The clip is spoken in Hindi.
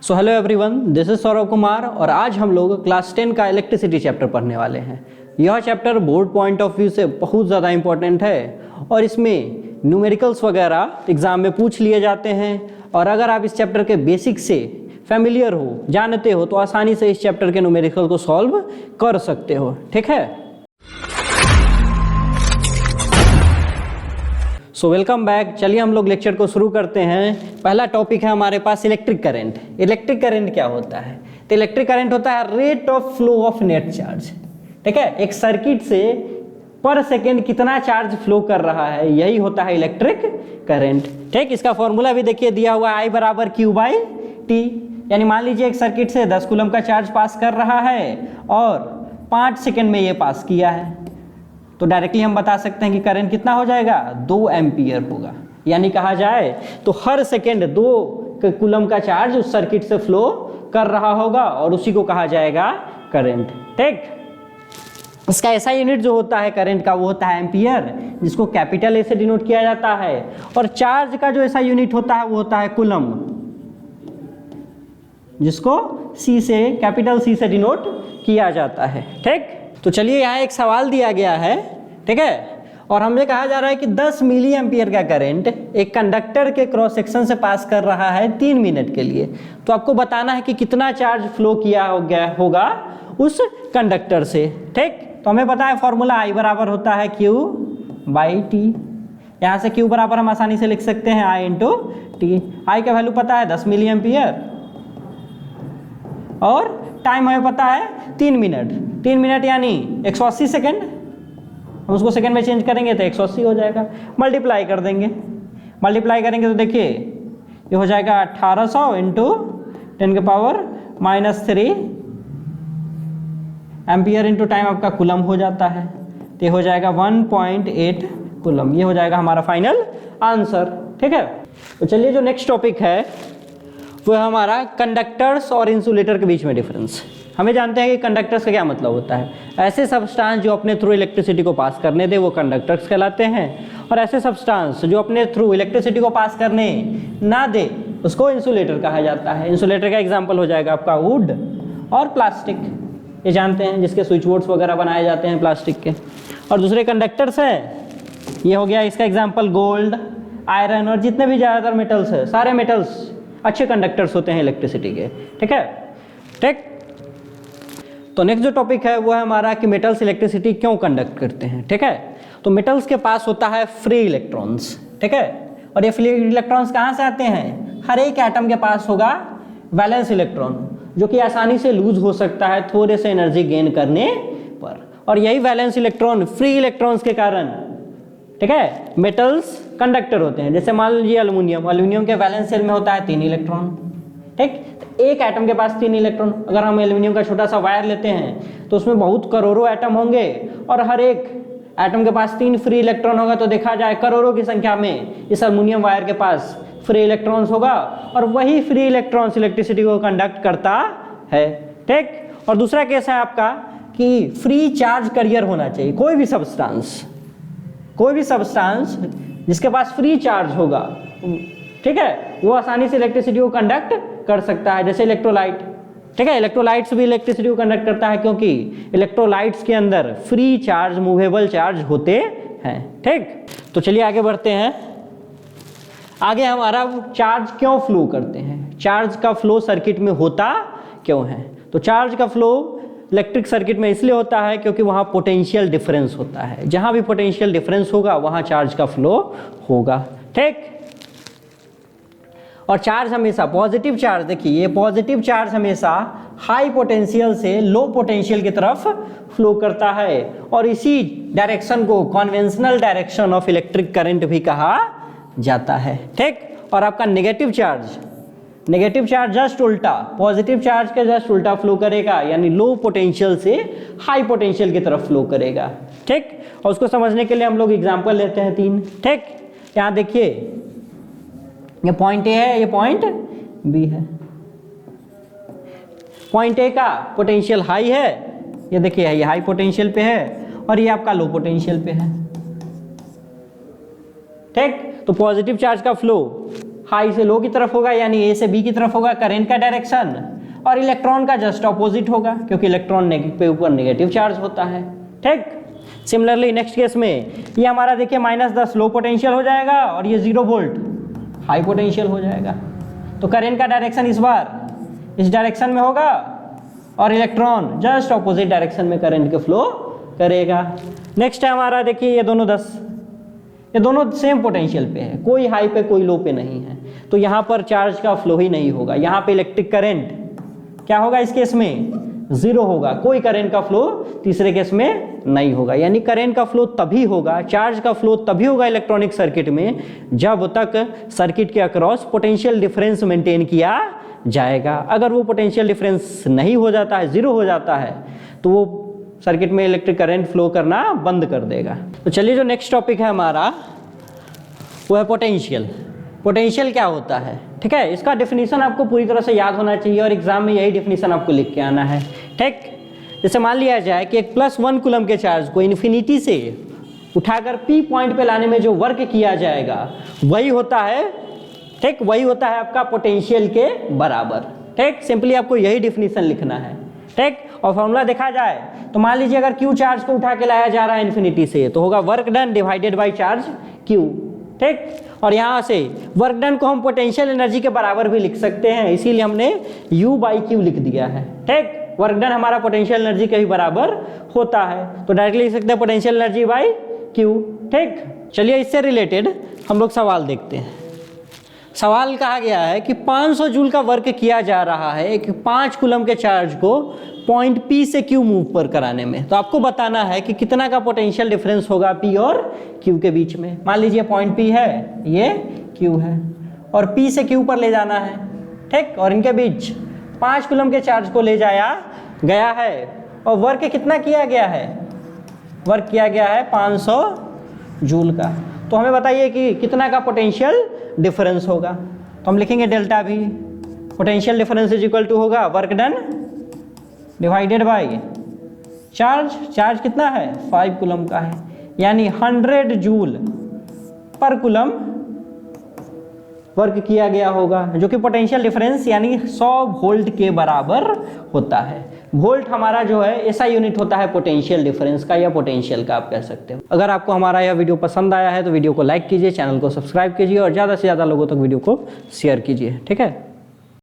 So hello everyone, this is Saurabh Kumar और आज हम लोग क्लास 10 का इलेक्ट्रिसिटी चैप्टर पढ़ने वाले हैं। यह chapter board point of view से बहुत ज़्यादा इंपॉर्टेंट है और इसमें न्यूमेरिकल्स वगैरह एग्जाम में पूछ लिए जाते हैं। और अगर आप इस चैप्टर के बेसिक से फैमिलियर हो, जानते हो, तो आसानी से इस चैप्टर के न्यूमेरिकल को सॉल्व कर सकते हो। ठीक है, सो वेलकम बैक। चलिए हम लोग लेक्चर को शुरू करते हैं। पहला टॉपिक है हमारे पास इलेक्ट्रिक करंट। इलेक्ट्रिक करंट क्या होता है? तो इलेक्ट्रिक करंट होता है rate of flow of net charge. ठीक है, एक सर्किट से पर सेकेंड कितना चार्ज फ्लो कर रहा है, यही होता है इलेक्ट्रिक करंट। ठीक, इसका फॉर्मूला भी देखिए दिया हुआ है, I बराबर Q बाई टी। यानी मान लीजिए एक सर्किट से 10 कूलम का चार्ज पास कर रहा है और 5 सेकेंड में ये पास किया है, तो डायरेक्टली हम बता सकते हैं कि करंट कितना हो जाएगा, 2 एम्पियर होगा। यानी कहा जाए तो हर सेकेंड 2 कूलम का चार्ज उस सर्किट से फ्लो कर रहा होगा और उसी को कहा जाएगा करंट। ठीक, इसका ऐसा यूनिट जो होता है करंट का वो होता है एम्पियर, जिसको कैपिटल ए से डिनोट किया जाता है। और चार्ज का जो ऐसा यूनिट होता है वो होता है कूलम, जिसको सी से, कैपिटल सी से डिनोट किया जाता है। ठीक, तो चलिए यहाँ एक सवाल दिया गया है। ठीक है, और हमें कहा जा रहा है कि 10 मिली एम्पियर का करंट एक कंडक्टर के क्रॉस सेक्शन से पास कर रहा है 3 मिनट के लिए। तो आपको बताना है कि कितना चार्ज फ्लो किया होगा उस कंडक्टर से। ठीक, तो हमें पता है फॉर्मूला I बराबर होता है Q बाई टी। यहाँ से Q बराबर हम आसानी से लिख सकते हैं I इंटू टी। I का वैल्यू पता है 10 मिली एम्पियर और टाइम हमें पता है 3 मिनट। 3 मिनट यानी 180 सेकेंड। हम उसको सेकेंड में चेंज करेंगे तो 180 हो जाएगा। मल्टीप्लाई कर देंगे, मल्टीप्लाई करेंगे तो देखिए ये हो जाएगा 1800 इंटू 10 के पावर -3 एम्पियर इंटू टाइम आपका कूलम हो जाता है। तो ये हो जाएगा 1.8 कूलम। ये हो जाएगा हमारा फाइनल आंसर। ठीक है, तो चलिए जो नेक्स्ट टॉपिक है वो हमारा कंडक्टर्स और इंसुलेटर के बीच में डिफरेंस। हमें जानते हैं कि कंडक्टर्स का क्या मतलब होता है। ऐसे सब्सटेंस जो अपने थ्रू इलेक्ट्रिसिटी को पास करने दे वो कंडक्टर्स कहलाते हैं, और ऐसे सब्सटेंस जो अपने थ्रू इलेक्ट्रिसिटी को पास करने ना दे उसको इंसुलेटर कहा जाता है। इंसुलेटर का एग्जांपल हो जाएगा आपका वुड और प्लास्टिक, ये जानते हैं, जिसके स्विच बोर्ड्स वगैरह बनाए जाते हैं प्लास्टिक के। और दूसरे कंडक्टर्स हैं, ये हो गया इसका एग्जाम्पल गोल्ड, आयरन और जितने भी ज़्यादातर मेटल्स है, सारे मेटल्स अच्छे कंडक्टर्स होते हैं इलेक्ट्रिसिटी के। ठीक है, ठीक। तो नेक्स्ट जो टॉपिक है वो है हमारा कि मेटल्स इलेक्ट्रिसिटी क्यों कंडक्ट करते हैं। ठीक है, तो मेटल्स के पास होता है फ्री इलेक्ट्रॉन्स। ठीक है, और ये फ्री इलेक्ट्रॉन्स कहाँ से आते हैं? हर एक एटम के पास होगा वैलेंस इलेक्ट्रॉन, जो कि आसानी से लूज हो सकता है थोड़े से एनर्जी गेन करने पर। और यही वैलेंस इलेक्ट्रॉन फ्री इलेक्ट्रॉन्स के कारण, ठीक है, मेटल्स कंडक्टर होते हैं। जैसे मान लीजिए एल्युमिनियम, एल्युमिनियम के वैलेंस शेल में होता है 3 इलेक्ट्रॉन। ठीक, एक एटम के पास 3 इलेक्ट्रॉन। अगर हम एल्युमिनियम का छोटा सा वायर लेते हैं तो उसमें बहुत करोड़ों एटम होंगे और हर एक एटम के पास 3 फ्री इलेक्ट्रॉन होगा, तो देखा जाए करोड़ों की संख्या में इस एल्युमिनियम वायर के पास फ्री इलेक्ट्रॉन्स होगा और वही फ्री इलेक्ट्रॉन्स इलेक्ट्रिसिटी को कंडक्ट करता है। ठीक, और दूसरा केस है आपका कि फ्री चार्ज कैरियर होना चाहिए। कोई भी सब्सटेंस जिसके पास फ्री चार्ज होगा, ठीक है, वो आसानी से इलेक्ट्रिसिटी को कंडक्ट कर सकता है। जैसे इलेक्ट्रोलाइट, ठीक है, इलेक्ट्रोलाइट्स भी इलेक्ट्रिसिटी को कंडक्ट करता है क्योंकि इलेक्ट्रोलाइट्स के अंदर फ्री चार्ज, मूवेबल चार्ज होते हैं। ठीक, तो चलिए आगे बढ़ते हैं। आगे हमारा चार्ज क्यों फ्लो करते हैं, चार्ज का फ्लो सर्किट में होता क्यों है? तो चार्ज का फ्लो इलेक्ट्रिक सर्किट में इसलिए होता है क्योंकि वहाँ पोटेंशियल डिफरेंस होता है। जहाँ भी पोटेंशियल डिफरेंस होगा वहाँ चार्ज का फ्लो होगा। ठीक, और चार्ज हमेशा पॉजिटिव चार्ज, देखिए ये पॉजिटिव चार्ज हमेशा हाई पोटेंशियल से लो पोटेंशियल की तरफ फ्लो करता है और इसी डायरेक्शन को conventional direction of electric current भी कहा जाता है। ठीक, और आपका नेगेटिव चार्ज जस्ट उल्टा, पॉजिटिव चार्ज के जस्ट उल्टा फ्लो करेगा, यानी लो पोटेंशियल से हाई पोटेंशियल की तरफ फ्लो करेगा। ठीक, और उसको समझने के लिए हम लोग एग्जांपल लेते हैं 3। ठीक, यहाँ देखिए ये पॉइंट ए है, ये पॉइंट बी है। पॉइंट ए का पोटेंशियल हाई है, ये देखिए ये हाई पोटेंशियल पे है और ये आपका लो पोटेंशियल पे है। ठीक, तो पॉजिटिव चार्ज का फ्लो हाई से लो की तरफ होगा, यानी ए से बी की तरफ होगा करंट का डायरेक्शन, और इलेक्ट्रॉन का जस्ट ऑपोजिट होगा, क्योंकि इलेक्ट्रॉन पे ऊपर नेगेटिव चार्ज होता है। ठीक, सिमिलरली नेक्स्ट केस में ये हमारा देखिए -10 लो पोटेंशियल हो जाएगा और ये 0 वोल्ट हाई पोटेंशियल हो जाएगा। तो करंट का डायरेक्शन इस बार इस डायरेक्शन में होगा और इलेक्ट्रॉन जस्ट ऑपोजिट डायरेक्शन में करंट के फ्लो करेगा। नेक्स्ट है हमारा देखिए ये दोनों 10, ये दोनों सेम पोटेंशियल पे है, कोई हाई पे कोई लो पे नहीं है, तो यहाँ पर चार्ज का फ्लो ही नहीं होगा। यहाँ पे इलेक्ट्रिक करंट क्या होगा इस केस में 0 होगा, कोई करंट का फ्लो तीसरे केस में नहीं होगा। यानी करंट का फ्लो तभी होगा, चार्ज का फ्लो तभी होगा इलेक्ट्रॉनिक सर्किट में जब तक सर्किट के अक्रॉस पोटेंशियल डिफरेंस मेंटेन किया जाएगा। अगर वो पोटेंशियल डिफरेंस नहीं हो जाता है, 0 हो जाता है, तो वो सर्किट में इलेक्ट्रिक करंट फ्लो करना बंद कर देगा। तो चलिए जो नेक्स्ट टॉपिक है हमारा वो है पोटेंशियल। पोटेंशियल क्या होता है, ठीक है, इसका डेफिनेशन आपको पूरी तरह से याद होना चाहिए और एग्जाम में यही डेफिनेशन आपको लिख के आना है। ठीक, जैसे मान लिया जाए कि एक +1 कूलम के चार्ज को इन्फिनिटी से उठाकर P पॉइंट पे लाने में जो वर्क किया जाएगा वही होता है, ठीक, वही होता है आपका पोटेंशियल के बराबर। ठीक, सिंपली आपको यही डेफिनेशन लिखना है। ठीक, और फॉर्मूला देखा जाए तो मान लीजिए अगर Q चार्ज को उठा के लाया जा रहा है इन्फिनिटी से, तो होगा work done divided by charge Q। ठीक, और यहाँ से वर्क डन को हम पोटेंशियल एनर्जी के बराबर भी लिख सकते हैं, इसीलिए हमने U/Q लिख दिया है। ठीक, वर्क डन हमारा पोटेंशियल एनर्जी के भी बराबर होता है, तो डायरेक्टली लिख सकते हैं पोटेंशियल एनर्जी बाई Q। ठीक, चलिए इससे रिलेटेड हम लोग सवाल देखते हैं। सवाल कहा गया है कि 500 जूल का वर्क किया जा रहा है एक 5 कूलम के चार्ज को पॉइंट P से Q मूव पर कराने में, तो आपको बताना है कि कितना का पोटेंशियल डिफरेंस होगा P और Q के बीच में। मान लीजिए पॉइंट P है, ये Q है, और P से Q पर ले जाना है। ठीक, और इनके बीच 5 कूलम के चार्ज को ले जाया गया है, और वर्क कितना किया गया है, वर्क किया गया है 500 जूल का। तो हमें बताइए कि कितना का पोटेंशियल डिफरेंस होगा, तो हम लिखेंगे delta V। Potential difference is equal to होगा work done divided by charge. Charge कितना है 5 कूलम का है, यानी 100 जूल पर कूलम वर्क किया गया होगा, जो कि पोटेंशियल डिफरेंस यानी 100 वोल्ट के बराबर होता है। वोल्ट हमारा जो है ऐसा यूनिट होता है पोटेंशियल डिफरेंस का या पोटेंशियल का, आप कह सकते हो। अगर आपको हमारा यह वीडियो पसंद आया है तो वीडियो को लाइक कीजिए, चैनल को सब्सक्राइब कीजिए और ज़्यादा से ज़्यादा लोगों तक वीडियो को शेयर कीजिए। ठीक है।